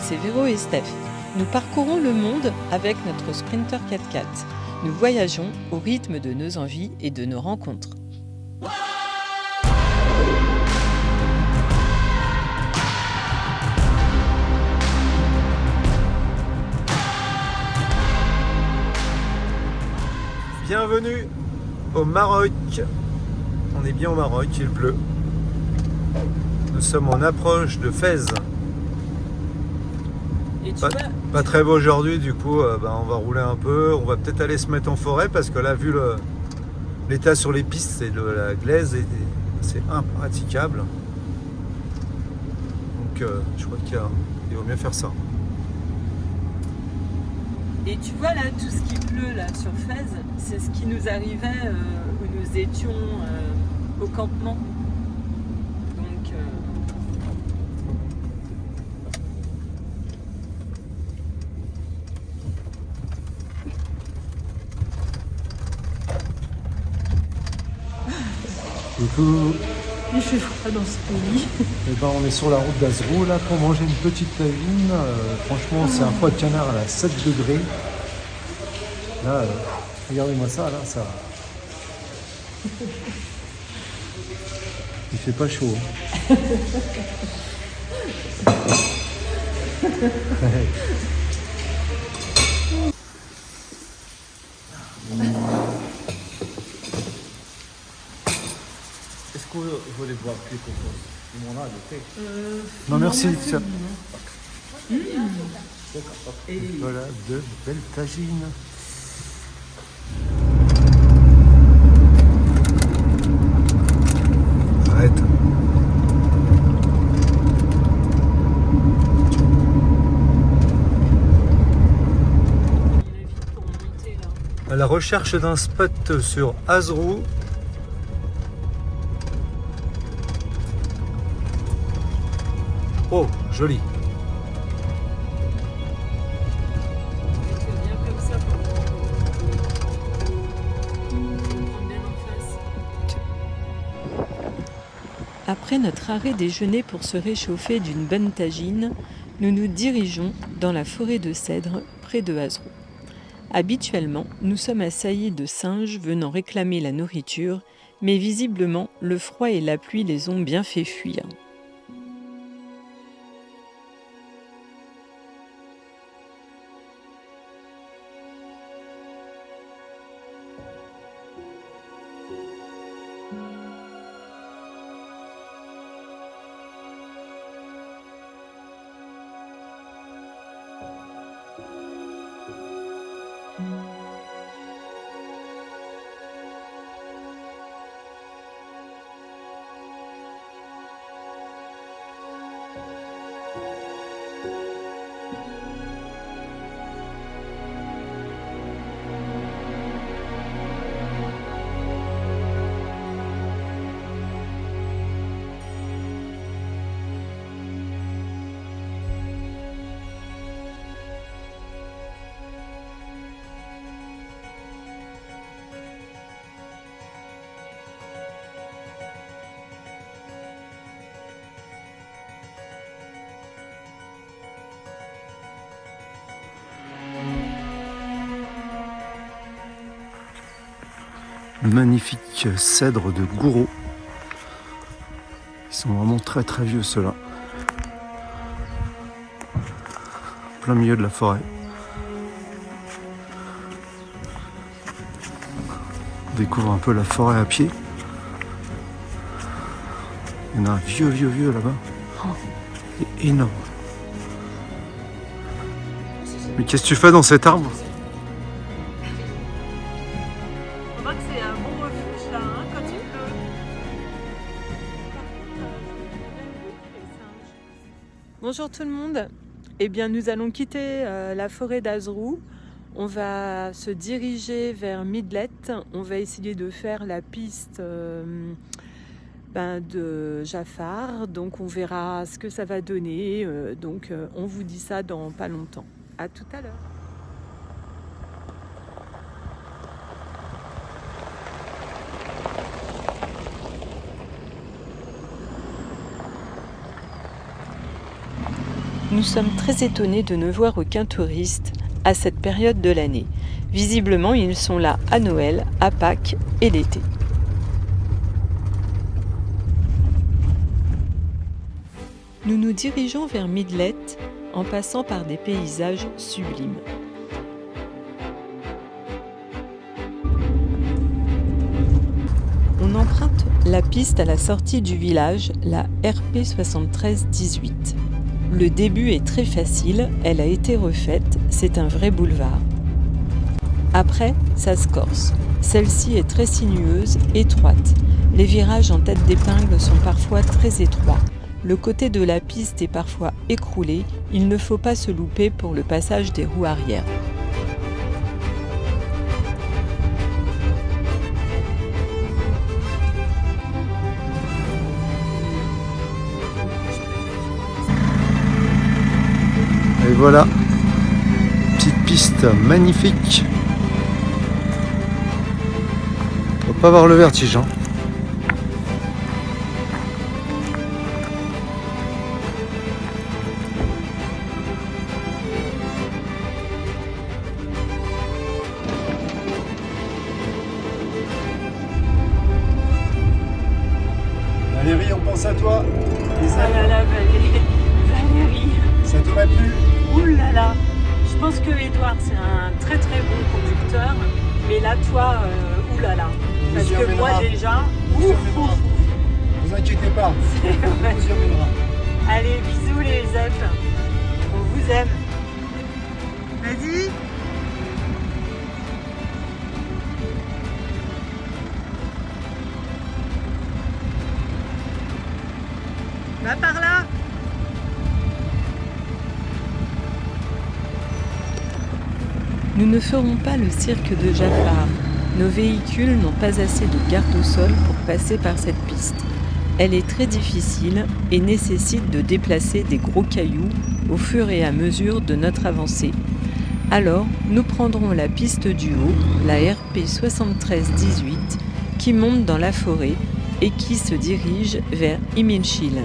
c'est Véro et Steph. Nous parcourons le monde avec notre Sprinter 4x4. Nous voyageons au rythme de nos envies et de nos rencontres. Bienvenue au Maroc. On est bien au Maroc, il pleut. Nous sommes en approche de Fès. Et Pas très beau aujourd'hui, du coup on va rouler un peu. On va peut-être aller se mettre en forêt parce que là, vu l'état sur les pistes, c'est de la glaise et c'est impraticable. Donc je crois qu'il vaut mieux faire ça. Et tu vois là, tout ce qui pleut là sur Fès, c'est ce qui nous arrivait où nous étions au campement. Donc Coucou. il fait froid dans ce pays. On est sur la route d'Azrou là pour manger une petite tagine. Franchement, c'est un foie de canard à 7 degrés. Là, regardez-moi ça, là, ça. Il fait pas chaud. Hein. Est-ce que vous voulez boire quelque chose? Limonade, thé? Non, merci. Et voilà, de belles tagines. Arrête. À la recherche d'un spot sur Azrou. Oh, joli. Après notre arrêt déjeuner pour se réchauffer d'une bonne tagine, nous nous dirigeons dans la forêt de cèdres près de Azrou. Habituellement, nous sommes assaillis de singes venant réclamer la nourriture, mais visiblement, le froid et la pluie les ont bien fait fuir. Magnifique cèdre de Gouraud. Ils sont vraiment très très vieux ceux-là. Plein milieu de la forêt. On découvre un peu la forêt à pied. Il y en a un vieux là-bas. Oh, il est énorme. Mais qu'est-ce que tu fais dans cet arbre? Bonjour tout le monde. Eh bien, nous allons quitter la forêt d'Azrou. On va se diriger vers Midlet. On va essayer de faire la piste de Jafar. Donc, on verra ce que ça va donner. On vous dit ça dans pas longtemps. À tout à l'heure. Nous sommes très étonnés de ne voir aucun touriste à cette période de l'année. Visiblement, ils sont là à Noël, à Pâques et l'été. Nous nous dirigeons vers Midlet en passant par des paysages sublimes. On emprunte la piste à la sortie du village, la RP 7318. Le début est très facile, elle a été refaite, c'est un vrai boulevard. Après, ça se corse. Celle-ci est très sinueuse, étroite. Les virages en tête d'épingle sont parfois très étroits. Le côté de la piste est parfois écroulé, il ne faut pas se louper pour le passage des roues arrière. Et voilà, petite piste magnifique. Faut pas avoir le vertige, hein. Valérie, on pense à toi. Ah là là, Valérie, Ça t'aurait plu? ouh là là, je pense que Edouard c'est un très très bon conducteur, mais là toi, ouh là là, parce vous y que moi emmènera. déjà, On vous y ouf, emmènera. ouf. Vous inquiétez pas, C'est vrai. on vous y emmènera. Allez, bisous les elfes, on vous aime. Vas-y. Va par là. Nous ne ferons pas le cirque de Jafar. Nos véhicules n'ont pas assez de garde au sol pour passer par cette piste. Elle est très difficile et nécessite de déplacer des gros cailloux au fur et à mesure de notre avancée. Alors, nous prendrons la piste du haut, la RP 7318, qui monte dans la forêt et qui se dirige vers Iminchil,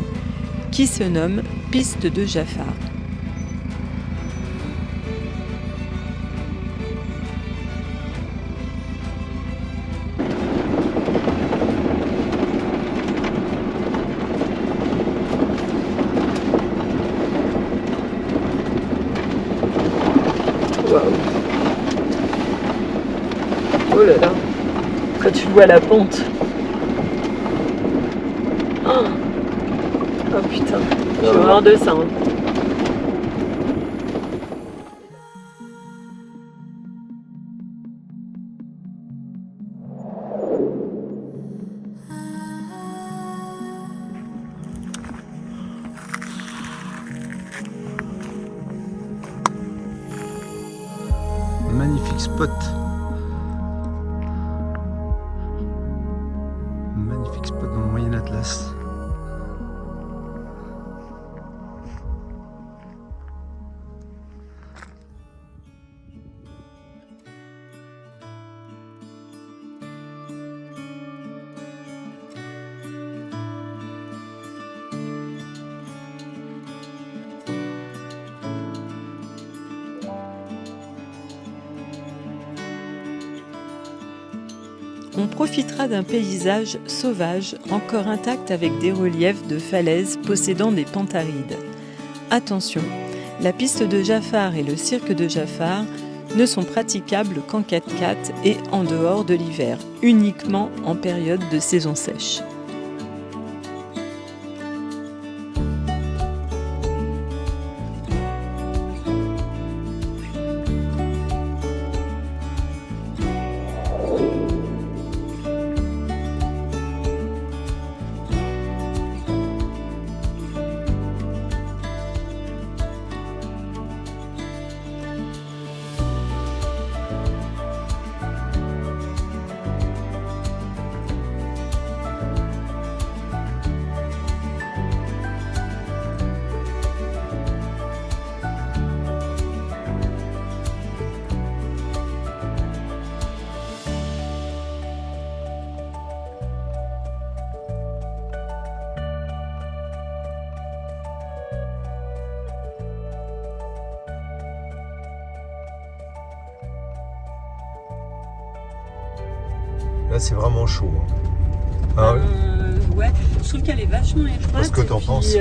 qui se nomme piste de Jafar. Waouh. Oh là là, quand tu vois la pente. Oh putain, je suis mort de ça. Hein. Magnifique spot. Magnifique spot dans le Moyen Atlas. On profitera d'un paysage sauvage encore intact avec des reliefs de falaises possédant des pentes arides. Attention, la piste de Jafar et le cirque de Jafar ne sont praticables qu'en 4x4 et en dehors de l'hiver, uniquement en période de saison sèche. Là, c'est vraiment chaud. Ah oui. Ouais, je trouve qu'elle est vachement étroite. Qu'est-ce que t'en penses?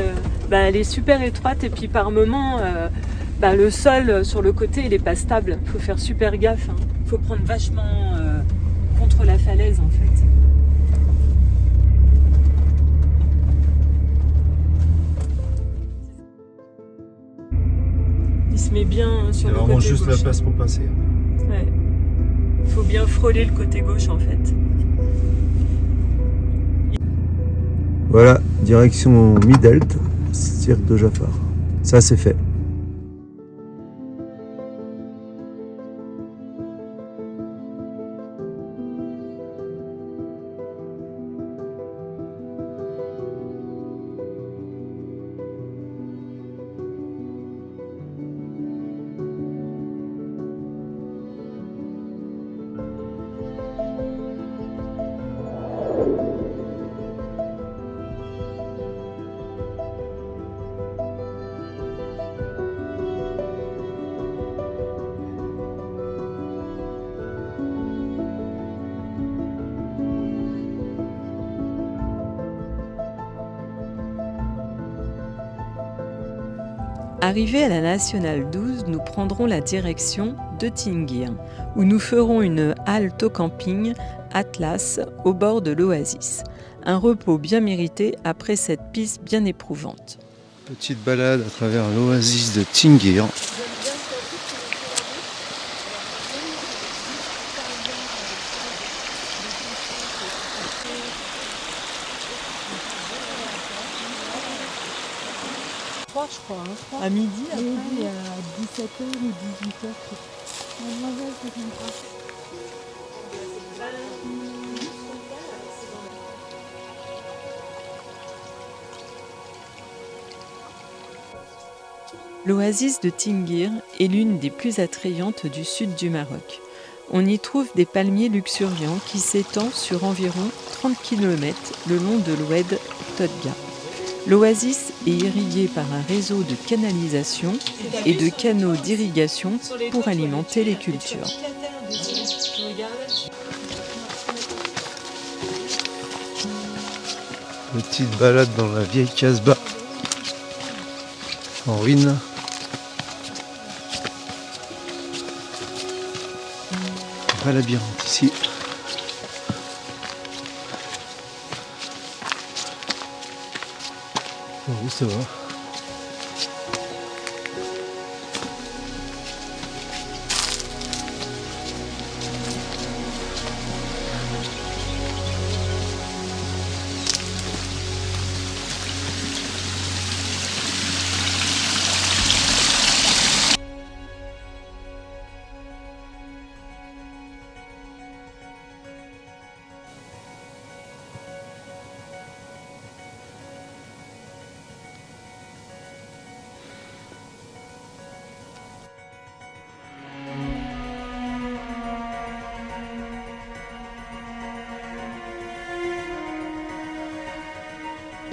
Elle est super étroite et puis par moments, le sol sur le côté, il est pas stable. Faut faire super gaffe. Faut prendre vachement contre la falaise en fait. Il se met bien sur le côté gauche. Il y a vraiment juste la place pour passer. Ouais. Faut bien frôler le côté gauche en fait. Voilà, direction Midelt, cirque de Jafar. Ça, c'est fait. Arrivés à la Nationale 12, nous prendrons la direction de Tingir, où nous ferons une halte au camping Atlas au bord de l'oasis. Un repos bien mérité après cette piste bien éprouvante. Petite balade à travers l'oasis de Tingir. Je crois. À midi, après, il y a 17h ou 18h. L'oasis de Tingir est l'une des plus attrayantes du sud du Maroc. On y trouve des palmiers luxuriants qui s'étendent sur environ 30 km le long de l'oued Todga. L'oasis est irriguée par un réseau de canalisation et de canaux d'irrigation pour alimenter les cultures. Petite balade dans la vieille Casbah en ruine. Un vrai labyrinthe ici. Où ça va?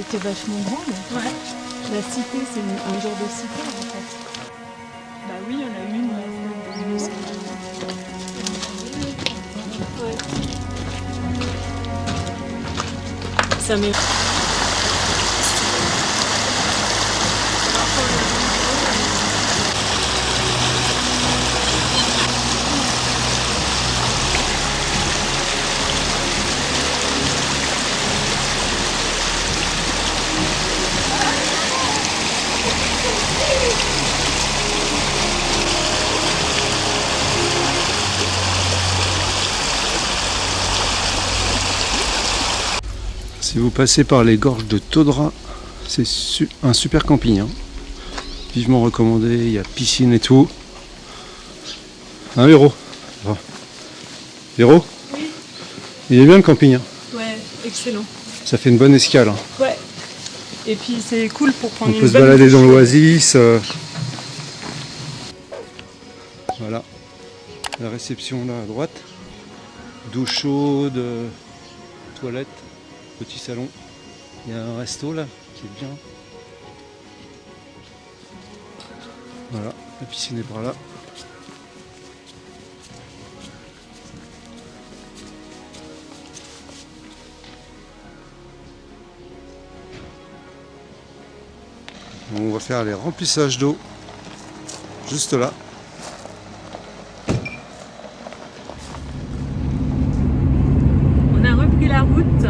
C'était vachement grande. Ouais. La cité, c'est un genre de cité en fait. Bah oui, il y en a une. Ouais. Ça met. Si vous passez par les gorges de Todra, c'est un super camping. Hein. Vivement recommandé, il y a piscine et tout. Hein, Véro? Véro? Oui. Il est bien le camping. Hein. Ouais, excellent. Ça fait une bonne escale. Hein. Ouais. Et puis c'est cool pour prendre On une peut se bonne balader dans douche. l'oasis. Voilà. La réception là à droite. Douche chaude, toilette, petit salon. Il y a un resto là qui est bien. Voilà, la piscine est par là. On va faire les remplissages d'eau juste là. On a repris la route,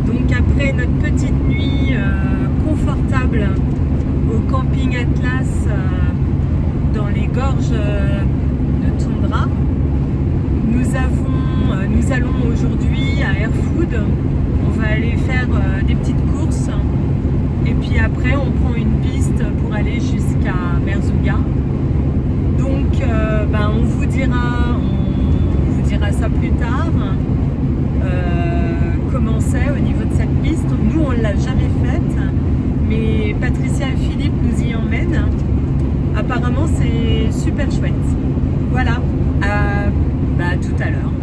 donc après notre petite nuit confortable au camping Atlas dans les gorges de Toundra, nous allons aujourd'hui à Airfood. On va aller faire des petites courses et puis après on prend une piste pour aller jusqu'à Merzouga. Donc on vous dira ça plus tard. Comment c'est au niveau de cette piste. Nous on l'a jamais faite, mais Patricia et Philippe nous y emmènent. Apparemment c'est super chouette. Voilà, à tout à l'heure.